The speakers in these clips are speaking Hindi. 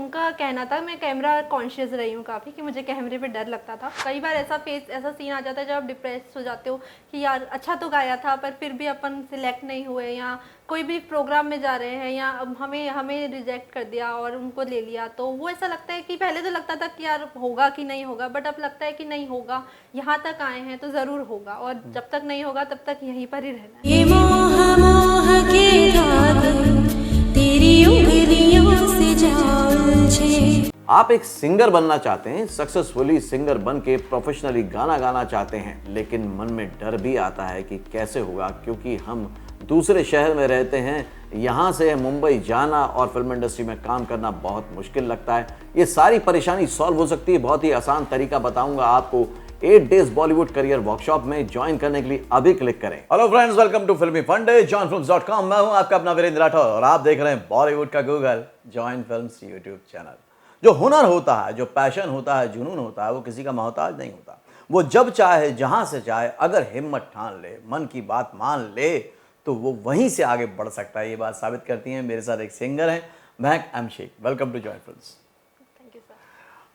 उनका कहना था, मैं कैमरा कॉन्शियस रही हूँ काफ़ी, कि मुझे कैमरे पे डर लगता था। कई बार ऐसा सीन आ जाता है जब आप डिप्रेस हो जाते हो कि यार अच्छा तो गाया था पर फिर भी अपन सिलेक्ट नहीं हुए, या कोई भी प्रोग्राम में जा रहे हैं या अब हमें हमें रिजेक्ट कर दिया और उनको ले लिया, तो वो ऐसा लगता है कि पहले तो लगता था कि यार होगा कि नहीं होगा, बट अब लगता है कि नहीं होगा, यहाँ तक आए हैं तो ज़रूर होगा, और जब तक नहीं होगा तब तक यहीं पर ही रहना है। ये मोह मोह के धागे तेरी उंगलियों से जा उलझे। आप एक सिंगर बनना चाहते हैं, सक्सेसफुली सिंगर बन के प्रोफेशनली गाना गाना चाहते हैं, लेकिन मन में डर भी आता है कि कैसे होगा, क्योंकि हम दूसरे शहर में रहते हैं। यहाँ से मुंबई जाना और फिल्म इंडस्ट्री में काम करना बहुत मुश्किल लगता है। ये सारी परेशानी सॉल्व हो सकती है, बहुत ही आसान तरीका बताऊंगा आपको 8 डेज बॉलीवुड करियर वर्कशॉप में। ज्वाइन करने के लिए अभी क्लिक करें। हेलो फ्रेंड्स, वेलकम टू फिल्मी फंडे, joinfilms.com। मैं हूं आपका अपना वीरेंद्र राठौर और आप देख रहे हैं बॉलीवुड का Google, join films YouTube channel. जो हुनर होता है, जो पैशन होता है, जुनून होता है, वो किसी का मोहताज नहीं होता। वो जब चाहे, जहां से चाहे, अगर हिम्मत ठान ले, मन की बात मान ले, तो वो वहीं से आगे बढ़ सकता है। ये बात साबित करती है। मेरे साथ एक सिंगर है, Mehak M Shaikh. Welcome to join films. Thank you sir.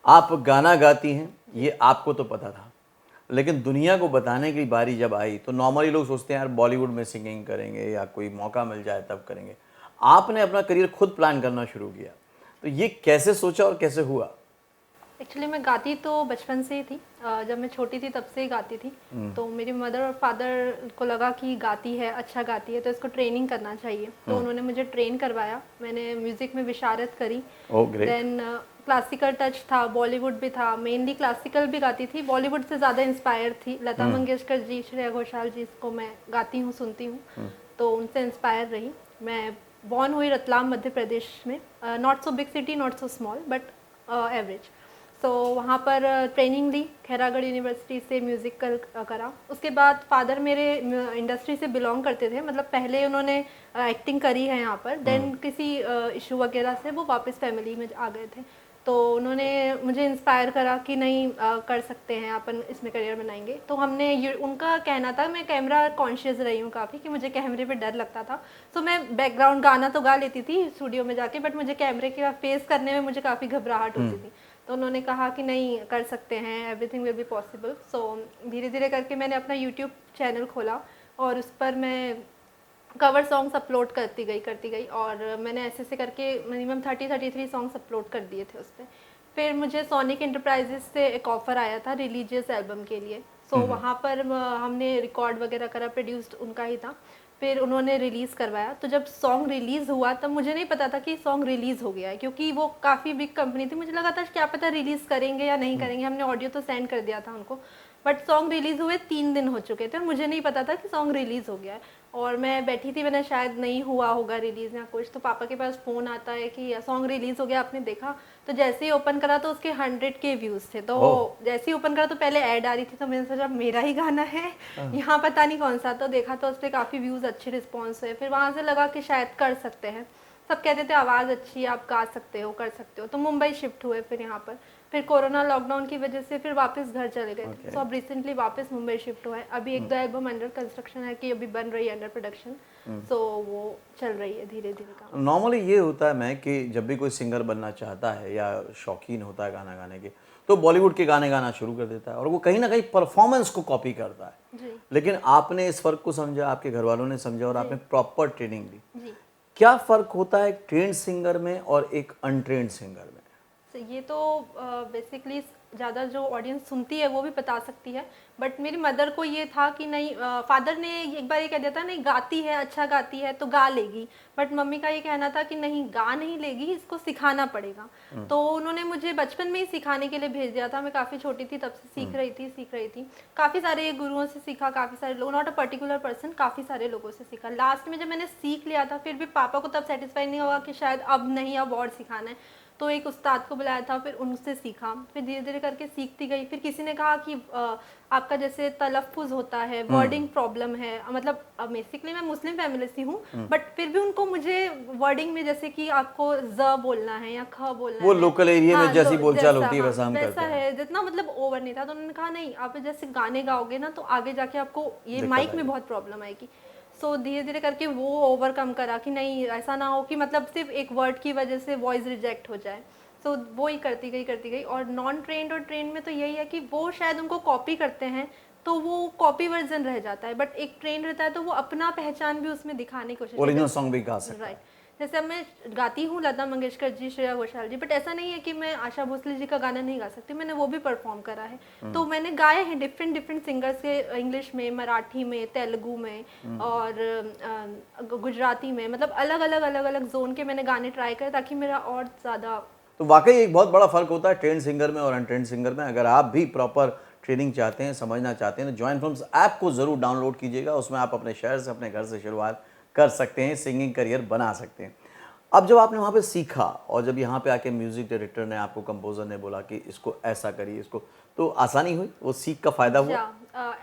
आप गाना गाती हैं, ये आपको तो पता था, लेकिन दुनिया को बताने की बारी जब आई तो नॉर्मली लोग सोचते हैं यार बॉलीवुड में सिंगिंग करेंगे या कोई मौका मिल जाए तब करेंगे। आपने अपना करियर खुद प्लान करना शुरू किया, तो ये कैसे सोचा और कैसे हुआ? एक्चुअली मैं गाती तो बचपन से ही थी, जब मैं छोटी थी तब से ही गाती थी। तो मेरी मदर और फादर को लगा कि गाती है, अच्छा गाती है, तो इसको ट्रेनिंग करना चाहिए, तो उन्होंने मुझे ट्रेन करवाया। मैंने म्यूज़िक में विशारत करी। देन क्लासिकल टच था, बॉलीवुड भी था, मेनली क्लासिकल भी गाती थी, बॉलीवुड से ज़्यादा इंस्पायर थी। लता मंगेशकर जी, श्रेया घोषाल जी को मैं गाती हूँ, सुनती हूँ, तो उनसे इंस्पायर रही। मैं बॉर्न हुई रतलाम मध्य प्रदेश में, not so big city, not so small, but average. तो वहाँ पर ट्रेनिंग ली, खैरागढ़ यूनिवर्सिटी से म्यूज़िकल करा। उसके बाद फादर मेरे इंडस्ट्री से बिलोंग करते थे, मतलब पहले उन्होंने एक्टिंग करी है यहाँ पर, देन किसी इशू वगैरह से वो वापस फैमिली में आ गए थे। तो उन्होंने मुझे इंस्पायर करा कि नहीं कर सकते हैं अपन, इसमें करियर बनाएंगे। तो हमने उनका कहना था, मैं कैमरा कॉन्शियस रही हूँ काफ़ी, कि मुझे कैमरे पे डर लगता था। तो मैं बैकग्राउंड गाना तो गा लेती थी स्टूडियो में जाके, बट मुझे कैमरे के फेस करने में मुझे काफ़ी घबराहट होती थी। तो उन्होंने कहा कि नहीं कर सकते हैं, एवरीथिंग विल बी पॉसिबल। सो धीरे धीरे करके मैंने अपना यूट्यूब चैनल खोला और उस पर मैं कवर सॉन्ग्स अपलोड करती गई, और मैंने ऐसे करके मिनिमम 33 सॉन्ग्स अपलोड कर दिए थे उस पर। फिर मुझे सोनिक एंटरप्राइजेस से एक ऑफ़र आया था रिलीजियस एल्बम के लिए। सो वहाँ पर हमने रिकॉर्ड वगैरह करा, प्रोड्यूस्ड उनका ही था। फिर उन्होंने रिलीज़ करवाया, तो जब सॉन्ग रिलीज़ हुआ तब मुझे नहीं पता था कि सॉन्ग रिलीज़ हो गया है, क्योंकि वो काफ़ी बिग कंपनी थी। मुझे लगा था क्या पता रिलीज़ करेंगे या नहीं करेंगे, हमने ऑडियो तो सेंड कर दिया था उनको, बट सॉन्ग रिलीज़ हुए 3 दिन हो चुके थे और मुझे नहीं पता था कि सॉन्ग रिलीज़ हो गया है। और मैं बैठी थी, मैंने शायद नहीं हुआ होगा रिलीज़ या कुछ, तो पापा के पास फ़ोन आता है कि सॉन्ग रिलीज़ हो गया, आपने देखा? तो जैसे ही ओपन करा तो उसके 100K व्यूज़ थे। तो जैसे ही ओपन करा तो पहले ऐड आ रही थी, तो मैंने सोचा मेरा ही गाना है यहाँ, पता नहीं कौन सा। तो देखा तो उस पर काफ़ी व्यूज़, अच्छे रिस्पॉन्स हुए। फिर वहाँ से लगा कि शायद कर सकते हैं। सब कहते थे आवाज़ अच्छी है, आप गा सकते हो, कर सकते हो। तो मुंबई शिफ्ट हुए फिर यहाँ पर। फिर कोरोना लॉकडाउन की वजह से फिर वापस घर चले गए थे। सो अब रिसेंटली वापस मुंबई शिफ्ट हुआ है। अभी 1-2 एल्बम अंडर कंस्ट्रक्शन है, कि अभी बन रही है, अंडर प्रोडक्शन। सो वो चल रही है धीरे धीरे काम। नॉर्मली ये होता है मैं कि जब भी कोई सिंगर बनना चाहता है या शौकीन होता है गाना गाने के, तो बॉलीवुड के गाने गाना शुरू कर देता है और वो कहीं ना कहीं परफॉर्मेंस को कॉपी करता है। जी लेकिन आपने इस फर्क को समझा, आपके घर वालों ने समझा और आपने प्रॉपर ट्रेनिंग ली। जी। क्या फर्क होता है एक ट्रेंड सिंगर में और एक अनट्रेंड सिंगर में? ये तो बेसिकली ज़्यादा जो ऑडियंस सुनती है वो भी बता सकती है, बट मेरी मदर को ये था कि नहीं, फादर ने एक बार ये कह दिया था, नहीं गाती है, अच्छा गाती है तो गा लेगी, बट मम्मी का ये कहना था कि नहीं गा नहीं लेगी, इसको सिखाना पड़ेगा। तो उन्होंने मुझे बचपन में ही सिखाने के लिए भेज दिया था। मैं काफ़ी छोटी थी तब से सीख रही थी। काफ़ी सारे गुरुओं से सीखा, काफ़ी सारे लोग, नॉट अ पर्टिकुलर पर्सन, काफ़ी सारे लोगों से सीखा। लास्ट में जब मैंने सीख लिया था, फिर भी पापा को तब सेटिस्फाई नहीं हुआ कि शायद अब नहीं, अब और सिखाना है। तो एक उस्ताद को बुलाया था, फिर उनसे सीखा, फिर धीरे धीरे करके सीखती गई। फिर किसी ने कहा कि आपका जैसे तलफ़ुज़ होता है, वर्डिंग प्रॉब्लम है, मतलब बेसिकली मैं मुस्लिम फैमिली से हूँ, बट फिर भी उन्होंने मुझे वर्डिंग में जैसे कि आपको ज बोलना है या ख बोलना वो है, लोकल एरिया में जैसी बोलचाल होती है हाँ, वैसा हम करते वैसा हैं। है, जितना मतलब ओवर नहीं था। तो उन्होंने कहा नहीं, आप जैसे गाने गाओगे ना तो आगे जाके आपको ये दिक्कत माइक में आएगी। बहुत प्रॉब्लम आएगी। सो धीरे धीरे करके वो ओवरकम करा कि नहीं, ऐसा ना हो कि मतलब सिर्फ एक वर्ड की वजह से वॉइस रिजेक्ट हो जाए। सो वो ही करती गई और नॉन ट्रेंड और ट्रेंड में तो यही है कि वो शायद उनको कॉपी करते हैं तो वो कॉपी वर्जन रह जाता है, बट एक ट्रेंड रहता है तो वो अपना पहचान भी उसमें दिखाने की कोशिश ओरिजिनल सॉन्ग भी गा सकता राइट। है। जैसे अब मैं गाती हूँ लता मंगेशकर जी, श्रेया घोषाल जी, बट ऐसा नहीं है कि मैं आशा भोसले जी का गाना नहीं गा सकती, मैंने वो भी परफॉर्म करा है। तो मैंने गाए हैं डिफरेंट सिंगर्स के, इंग्लिश में, मराठी में, तेलुगु में और गुजराती में, मतलब अलग अलग जोन के मैंने गाने ट्राई करे ताकि मेरा और ज़्यादा। तो वाकई एक बहुत बड़ा फर्क होता है ट्रेंड सिंगर में और अनट्रेंड सिंगर में। अगर आप भी प्रॉपर ट्रेनिंग चाहते हैं, समझना चाहते हैं, तो जॉइन फिल्म्स ऐप को ज़रूर डाउनलोड कीजिएगा। उसमें आप अपने शहर से, अपने घर से शुरुआत कर सकते हैं, सिंगिंग करियर बना सकते हैं। अब जब आपने वहाँ पे सीखा और जब यहाँ पे आके म्यूजिक डायरेक्टर ने आपको, कंपोजर ने बोला कि इसको ऐसा करिए, इसको, तो आसानी हुई, वो सीख का फ़ायदा हुआ?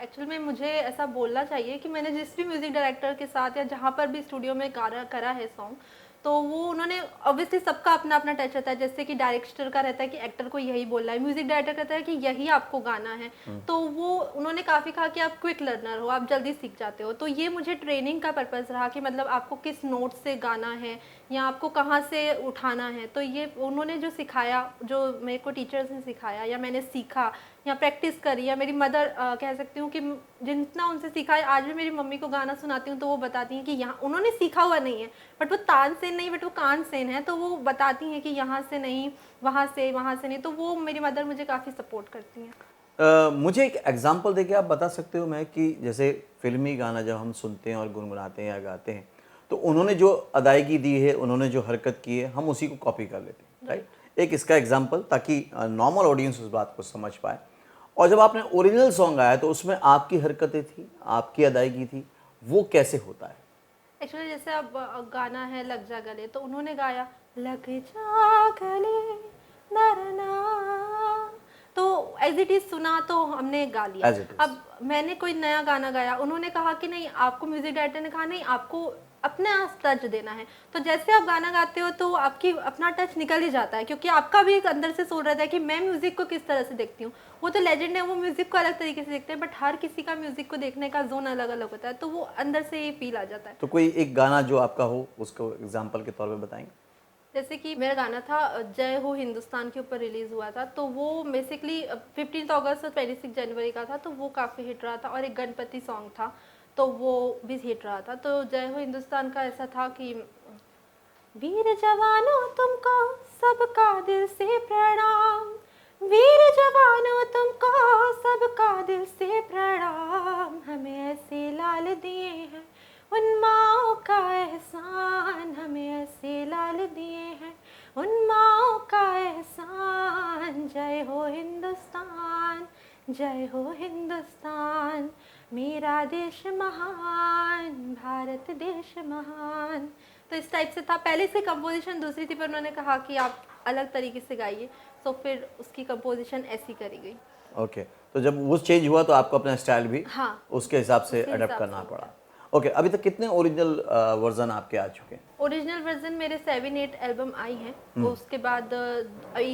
एक्चुअल में मुझे ऐसा बोलना चाहिए कि मैंने जिस भी म्यूजिक डायरेक्टर के साथ या जहाँ पर भी स्टूडियो में करा है सॉन्ग, तो वो उन्होंने ऑब्वियसली सबका अपना अपना टच रहता है। जैसे कि डायरेक्टर का रहता है कि एक्टर को यही बोलना है, म्यूजिक डायरेक्टर कहता है कि यही आपको गाना है। तो वो उन्होंने काफ़ी कहा कि आप क्विक लर्नर हो, आप जल्दी सीख जाते हो। तो ये मुझे ट्रेनिंग का पर्पस रहा कि मतलब आपको किस नोट से गाना है या आपको कहाँ से उठाना है। तो ये उन्होंने जो सिखाया, जो मेरे को टीचर्स ने सिखाया या मैंने सीखा या प्रैक्टिस करी, या मेरी मदर कह सकती हूँ कि जितना उनसे सीखा है, आज भी मेरी मम्मी को गाना सुनाती हूँ तो वो बताती हैं कि यहाँ उन्होंने सीखा हुआ नहीं है, बट वो तान सेन नहीं, बट वो कान सेन है, तो वो बताती हैं कि यहाँ से नहीं, वहाँ से नहीं। तो वो मेरी मदर मुझे काफ़ी सपोर्ट करती हैं। मुझे एक एग्जांपल देके आप बता सकते हो मैं कि जैसे फिल्मी गाना जब हम सुनते हैं और गुनगुनाते हैं या गाते हैं, तो उन्होंने जो अदायगी दी है, उन्होंने जो हरकत की है, हम उसी को कॉपी कर लेते हैं, राइट? एक इसका एग्जांपल, ताकि नॉर्मल ऑडियंस उस बात को समझ पाए। और जब आपने ओरिजिनल सॉन्ग गाया तो उसमें आपकी हरकतें थी, आपकी अदायगी थी, वो कैसे होता है? एक्चुअली जैसे अब गाना है लग जा गले, तो उन्होंने गाया लग जा गले नरना, तो एज इट इज सुना तो हमने गा लिया। अब मैंने कोई नया गाना गाया, उन्होंने कहा कि नहीं, आपको म्यूजिक डायरेक्टर ने कहा नहीं, आपको अपना टच देना है। तो जैसे आप गाना गाते हो तो आपकी अपना टच निकल ही जाता है, क्योंकि आपका भी एक अंदर से सोच रहता है कि मैं म्यूजिक को किस तरह से देखती हूँ। वो तो लेजेंड है, वो म्यूजिक को अलग तरीके से देखते हैं, बट हर किसी का म्यूजिक को देखने का जोन अलग अलग होता है, तो वो अंदर से ये फील आ जाता है। तो कोई एक गाना जो आपका हो, उसको एग्जाम्पल के तौर पर बताएंगे? जैसे कि मेरा गाना था जय हो हिंदुस्तान के ऊपर रिलीज़ हुआ था, तो वो बेसिकली 15 अगस्त और 26 जनवरी का था, तो वो काफ़ी हिट रहा था। और एक गणपति सॉन्ग था, तो वो भी हिट रहा था। तो जय हो हिंदुस्तान का ऐसा था कि वीर जवानों तुमको सबका दिल से प्रणाम, वीर जवानों तुमको सबका दिल से प्रणाम, हमें ऐसे लाल दिए हैं उन माओ का एहसान, हमें ऐसे लाल दिए हैं उन माओ का एहसान, जय हो हिंदुस्तान, जय हो हिंदुस्तान, मेरा देश महान, भारत देश महान। तो इस टाइप से था। पहले से कंपोजिशन दूसरी थी, पर उन्होंने कहा कि आप अलग तरीके से गाइए, तो फिर उसकी कंपोजिशन ऐसी करी गई। ओके, तो जब वो चेंज हुआ तो आपको अपना स्टाइल भी उसके हिसाब से उसके अडेप्ट हिसाब करना से पड़ा। ओके, अभी तक कितने ओरिजिनल वर्जन आपके आ चुके हैं? ओरिजिनल वर्जन मेरे 7-8 एल्बम आई हैं। उसके बाद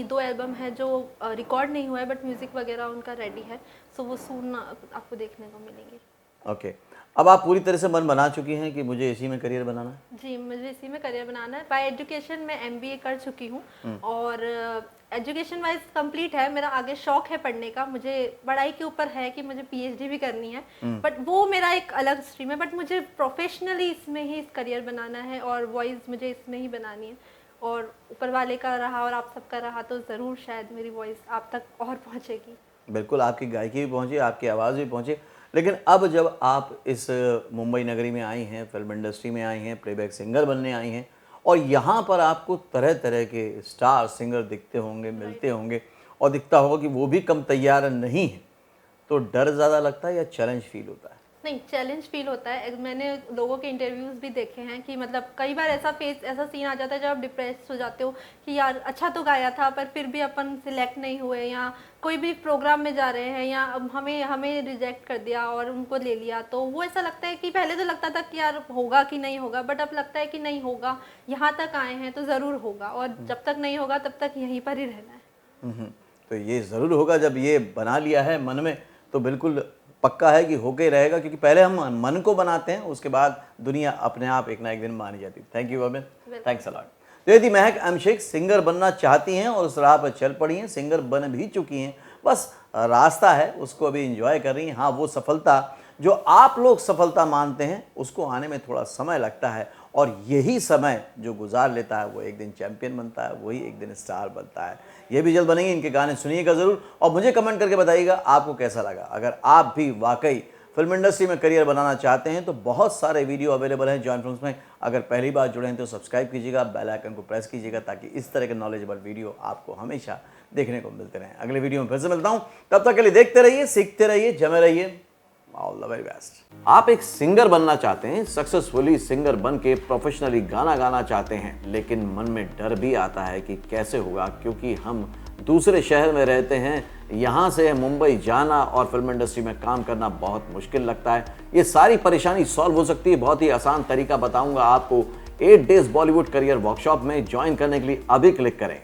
2 एल्बम है जो रिकॉर्ड नहीं हुआ है, बट म्यूजिक वगैरह उनका रेडी है, सो वो सून आपको देखने को मिलेंगे। ओके, अब आप पूरी तरह से मन बना चुकी हैं कि मुझे इसी में करियर बनाना है? जी, मुझे इसी में करियर बनाना है। बाय एजुकेशन मैं MBA कर चुकी हूँ और एजुकेशन वाइज कंप्लीट है। मेरा आगे शौक है पढ़ने का, मुझे पढ़ाई के ऊपर है कि मुझे PhD भी करनी है, बट वो मेरा एक अलग स्ट्रीम है। बट मुझे प्रोफेशनली इसमें ही करियर बनाना है और वॉइस मुझे इसमें ही बनानी है। और ऊपर वाले का रहा और आप सबका रहा तो ज़रूर शायद मेरी वॉइस आप तक और पहुँचेगी। बिल्कुल, आपकी गायकी भी पहुँची, आपकी आवाज़ भी पहुँची। लेकिन अब जब आप इस मुंबई नगरी में आई हैं, फिल्म इंडस्ट्री में आई हैं, प्लेबैक सिंगर बनने आई हैं, और यहाँ पर आपको तरह तरह के स्टार सिंगर दिखते होंगे, मिलते होंगे, और दिखता होगा कि वो भी कम तैयार नहीं है, तो डर ज़्यादा लगता है या चैलेंज फील होता है? नहीं, चैलेंज फील होता है। मैंने लोगों के इंटरव्यूज़ भी देखे हैं कि मतलब कई बार ऐसा सीन आ जाता है जब आप डिप्रेस हो जाते हो कि यार अच्छा तो गाया था पर फिर भी अपन सिलेक्ट नहीं हुए, या कोई भी प्रोग्राम में जा रहे हैं या हमें रिजेक्ट कर दिया और उनको ले लिया, तो वो ऐसा लगता है कि पहले तो लगता था कि यार होगा कि नहीं होगा, बट अब लगता है कि नहीं होगा, यहाँ तक आए हैं तो ज़रूर होगा, और जब तक नहीं होगा तब तक यहीं पर ही रहना है। तो ये ज़रूर होगा, जब ये बना लिया है मन में तो बिल्कुल पक्का है कि होके रहेगा, क्योंकि पहले हम मन को बनाते हैं, उसके बाद दुनिया अपने आप एक ना एक दिन मान जाती है। Thank you Amit, thanks a lot. तो यदि महक एम शेख सिंगर बनना चाहती हैं और उस राह पर चल पड़ी हैं, सिंगर बन भी चुकी हैं, बस रास्ता है उसको अभी एंजॉय कर रही हैं। हाँ, वो सफलता जो आप लोग सफलता मानते हैं उसको आने में थोड़ा समय लगता है, और यही समय जो गुजार लेता है वो एक दिन चैंपियन बनता है, वही एक दिन स्टार बनता है। ये भी जल्द बनेंगे, इनके गाने सुनिएगा ज़रूर और मुझे कमेंट करके बताइएगा आपको कैसा लगा। अगर आप भी वाकई फिल्म इंडस्ट्री में करियर बनाना चाहते हैं तो बहुत सारे वीडियो अवेलेबल हैं जॉइन फिल्म्स में। अगर पहली बार जुड़े हैं तो सब्सक्राइब कीजिएगा, बेल आइकन को प्रेस कीजिएगा ताकि इस तरह के नॉलेजेबल वीडियो आपको हमेशा देखने को मिलते रहें। अगले वीडियो में फिर से मिलता हूं, तब तक के लिए देखते रहिए, सीखते रहिए, जमे रहिए। All the very best. आप एक सिंगर बनना चाहते हैं, सक्सेसफुली सिंगर बन के प्रोफेशनली गाना गाना चाहते हैं, लेकिन मन में डर भी आता है कि कैसे होगा, क्योंकि हम दूसरे शहर में रहते हैं। यहाँ से मुंबई जाना और फिल्म इंडस्ट्री में काम करना बहुत मुश्किल लगता है। ये सारी परेशानी सॉल्व हो सकती है, बहुत ही आसान तरीका बताऊंगा आपको 8 डेज बॉलीवुड करियर वर्कशॉप में। ज्वाइन करने के लिए अभी क्लिक करें